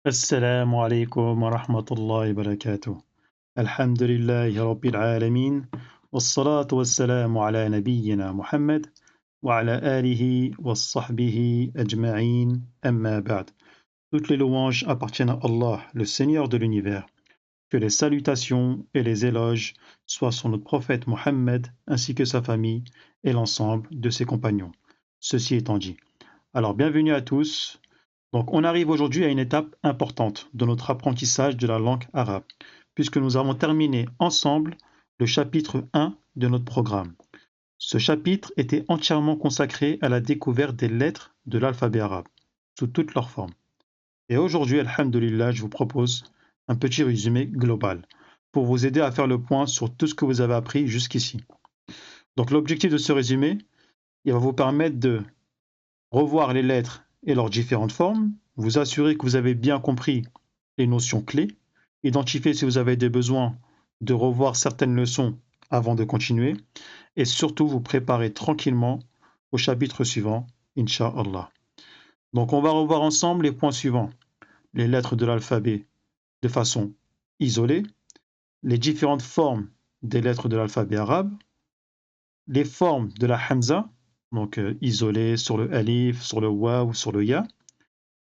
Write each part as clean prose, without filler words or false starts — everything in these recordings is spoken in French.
السلام عليكم ورحمة الله وبركاته. الحمد لله رب العالمين والصلاة والسلام على نبينا محمد وعلى آله وصحبه أجمعين أما بعد. Toutes les louanges appartiennent à Allah, le Seigneur de l'univers. Que les salutations et les éloges soient sur notre prophète Mohammed ainsi que sa famille et l'ensemble de ses compagnons. Ceci étant dit. Alors bienvenue à tous. Donc, on arrive aujourd'hui à une étape importante de notre apprentissage de la langue arabe, puisque nous avons terminé ensemble le chapitre 1 de notre programme. Ce chapitre était entièrement consacré à la découverte des lettres de l'alphabet arabe, sous toutes leurs formes. Et aujourd'hui, alhamdulillah, je vous propose un petit résumé global pour vous aider à faire le point sur tout ce que vous avez appris jusqu'ici. Donc, l'objectif de ce résumé, il va vous permettre de revoir les lettres et leurs différentes formes, vous assurer que vous avez bien compris les notions clés, identifier si vous avez des besoins de revoir certaines leçons avant de continuer, et surtout vous préparer tranquillement au chapitre suivant, Inch'Allah. Donc on va revoir ensemble les points suivants. Les lettres de l'alphabet de façon isolée, les différentes formes des lettres de l'alphabet arabe, les formes de la hamza, donc isolée sur le alif, sur le waw, sur le ya,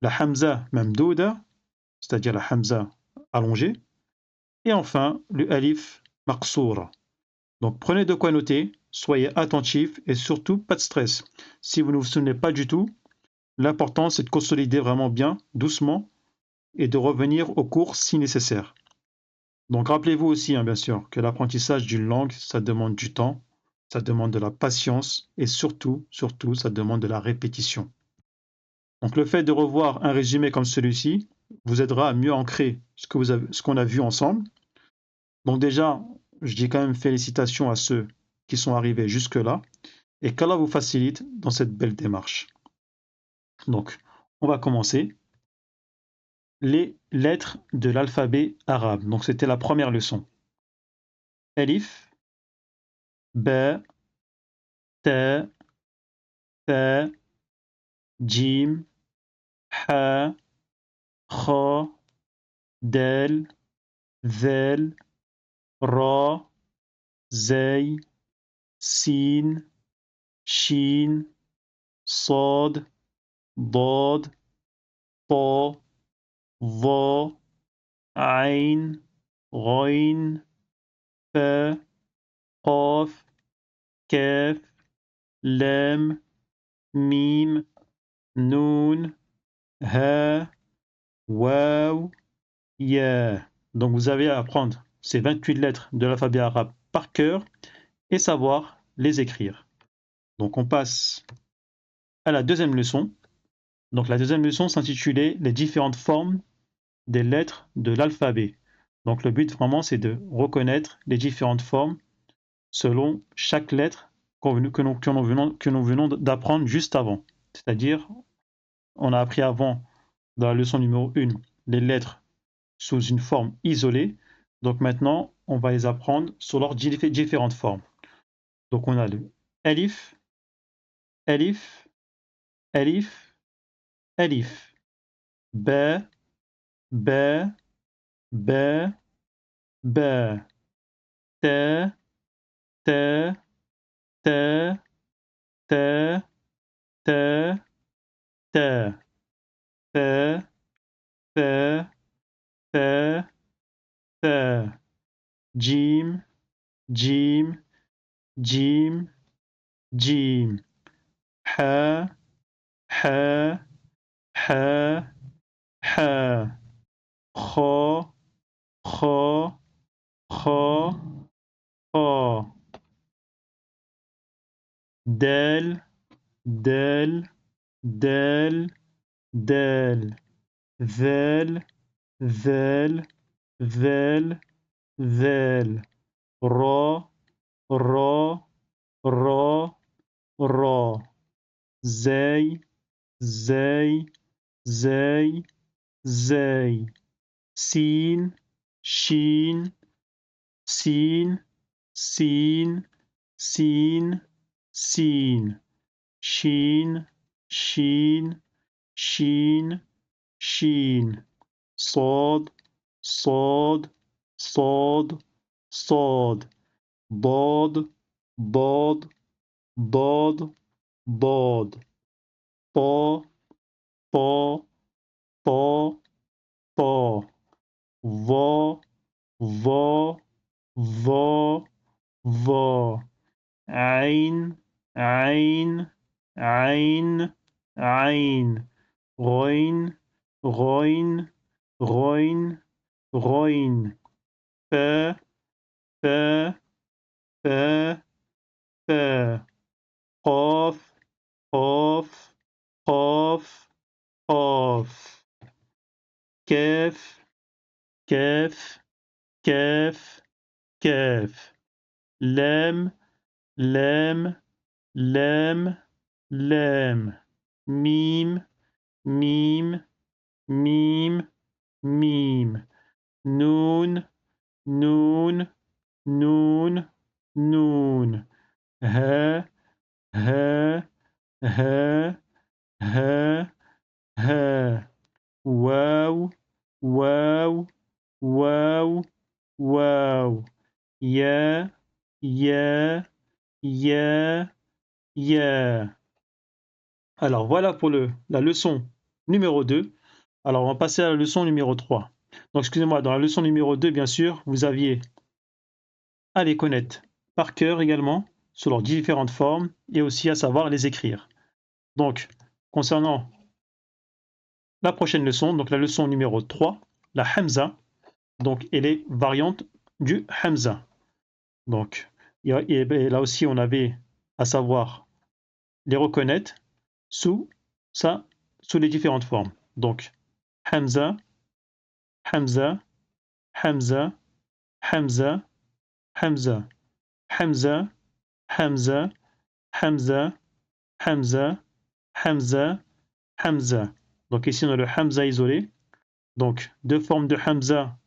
la hamza mamdouda, c'est-à-dire la hamza allongée, et enfin le alif maqsoura. Donc prenez de quoi noter, soyez attentifs et surtout pas de stress. Si vous ne vous souvenez pas du tout, l'important c'est de consolider vraiment bien, doucement, et de revenir au cours si nécessaire. Donc rappelez-vous aussi, bien sûr, que l'apprentissage d'une langue, ça demande du temps, ça demande de la patience et surtout, ça demande de la répétition. Donc le fait de revoir un résumé comme celui-ci vous aidera à mieux ancrer ce qu'on a vu ensemble. Donc déjà, je dis quand même félicitations à ceux qui sont arrivés jusque-là et qu'Allah vous facilite dans cette belle démarche. Donc, on va commencer. Les lettres de l'alphabet arabe. Donc c'était la première leçon. Alif, Ba, Ta, Tha, Jim, Ha, Kha, Dal, Zal, Ra, Zay, Sin, Shin, Sad, Dad, Ta, ظا عين غين فا قاف كاف لام ميم نون ها واو ya. Donc vous avez à apprendre ces 28 lettres de l'alphabet arabe par cœur et savoir les écrire. Donc on passe à la deuxième leçon. Donc la deuxième leçon s'intitulait les différentes formes des lettres de l'alphabet. Donc le but vraiment c'est de reconnaître les différentes formes selon chaque lettre que nous venons d'apprendre juste avant. C'est-à-dire, on a appris avant, dans la leçon numéro 1, les lettres sous une forme isolée. Donc maintenant, on va les apprendre sous leurs différentes formes. Donc on a le alif, alif, alif, alif, ba, ba, ba, ba, ta, ta, ta, ta, ta, ta, fa, fa, fa, fa, jim, jim, jim, jim, ha, ha, ha, ha, kha, kha, kha, kha, dal, dal, dal, dal, ذال, ذال, ذال, ذال, را, را, را, را, زي، زي، زي، زي، سين، شين، سين، سين، سين، سين، شين، شين، شين، شين، صاد صاد صاد صاد ضاد ضاد ضاد ضاد طا طا طا طا ظا ظا ظا ظا عين عين عين عين غين غين غين غين فا فا فا فا قاف قاف قاف قاف كاف كاف كاف كاف لام لام لام لام ميم ميم ميم ميم نون نون نون نون ها ها ها ها ها واو واو واو واو يا يا يا يا. Alors voilà pour la leçon numéro 2. Alors on va passer à la leçon numéro 3. Donc excusez-moi, dans la leçon numéro 2, bien sûr, vous aviez à les connaître par cœur également, sous leurs différentes formes, et aussi à savoir les écrire. Donc, concernant la prochaine leçon, donc la leçon numéro 3, la Hamza, donc et les variantes du Hamza. Donc, et là aussi, on avait à savoir les reconnaître sous les différentes formes. Donc, Hamza, Hamza, Hamza, Hamza, Hamza, Hamza, Hamza, Hamza, Hamza, Hamza, Hamza. Donc ici on a le Hamza isolé. Donc deux formes de Hamza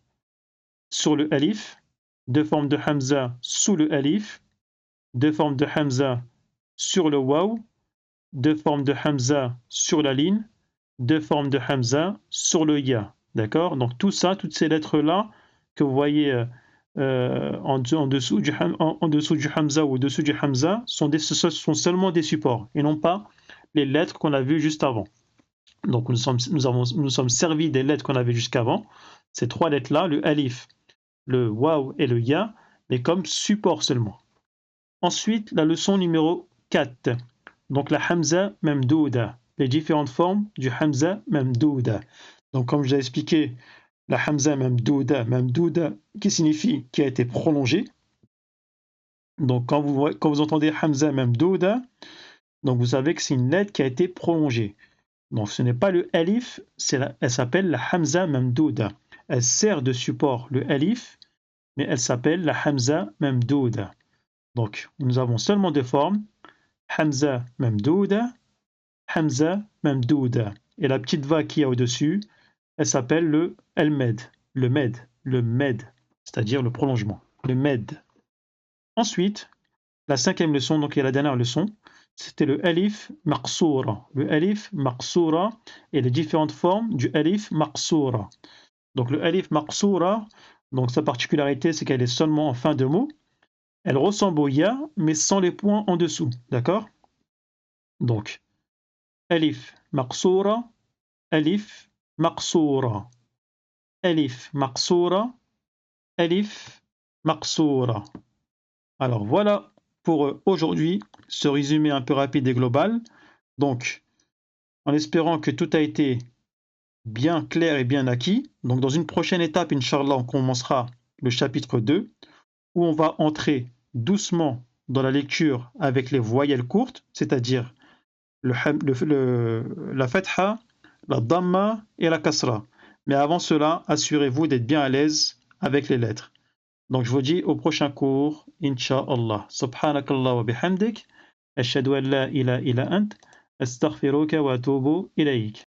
sur le alif, deux formes de Hamza sous le alif, deux formes de Hamza sur le waw, deux formes de Hamza sur la ligne, deux formes de Hamza sur le ya. D'accord? Donc tout ça, toutes ces lettres-là que vous voyez en dessous du Hamza ou au-dessus du Hamza sont seulement des supports et non pas les lettres qu'on a vues juste avant. Donc nous sommes servis des lettres qu'on avait jusqu'avant, ces trois lettres-là, le alif, le waw et le ya, mais comme support seulement. Ensuite, la leçon numéro 4, donc la Hamza Mamdouda, les différentes formes du Hamza Mamdouda. Donc comme je l'ai expliqué, la Hamza Mamdouda, Mamdouda qui signifie qui a été prolongée. Donc quand vous entendez Hamza Mamdouda, donc vous savez que c'est une lettre qui a été prolongée. Donc ce n'est pas le alif, elle s'appelle la Hamza Mamdouda. Elle sert de support le alif, mais elle s'appelle la Hamza Mamdouda. Donc nous avons seulement deux formes, Hamza Mamdouda, Hamza Mamdouda. Et la petite vague qu'il y a au-dessus, elle s'appelle le El-Med, le med, c'est-à-dire le prolongement, le med. Ensuite, la cinquième leçon, donc et la dernière leçon, c'était le alif maqsoura. Le alif maqsoura et les différentes formes du alif maqsoura. Donc le alif maqsoura, donc sa particularité, c'est qu'elle est seulement en fin de mot. Elle ressemble au ya, mais sans les points en dessous. D'accord? Donc, alif maqsoura, alif maqsoura, alif maqsoura, alif maqsoura. Alors voilà pour aujourd'hui, ce résumé un peu rapide et global. Donc, en espérant que tout a été bien clair et bien acquis. Donc, dans une prochaine étape, Inch'Allah, on commencera le chapitre 2, où on va entrer doucement dans la lecture avec les voyelles courtes, c'est-à-dire la fatha, la damma et la kasra. Mais avant cela, assurez-vous d'être bien à l'aise avec les lettres. Donc je vous dis au prochain cours, Inch'Allah. Subhanakallah wa bihamdik, ashhadu an la ilaha illa ant, astaghfiruka wa atubu ilayk.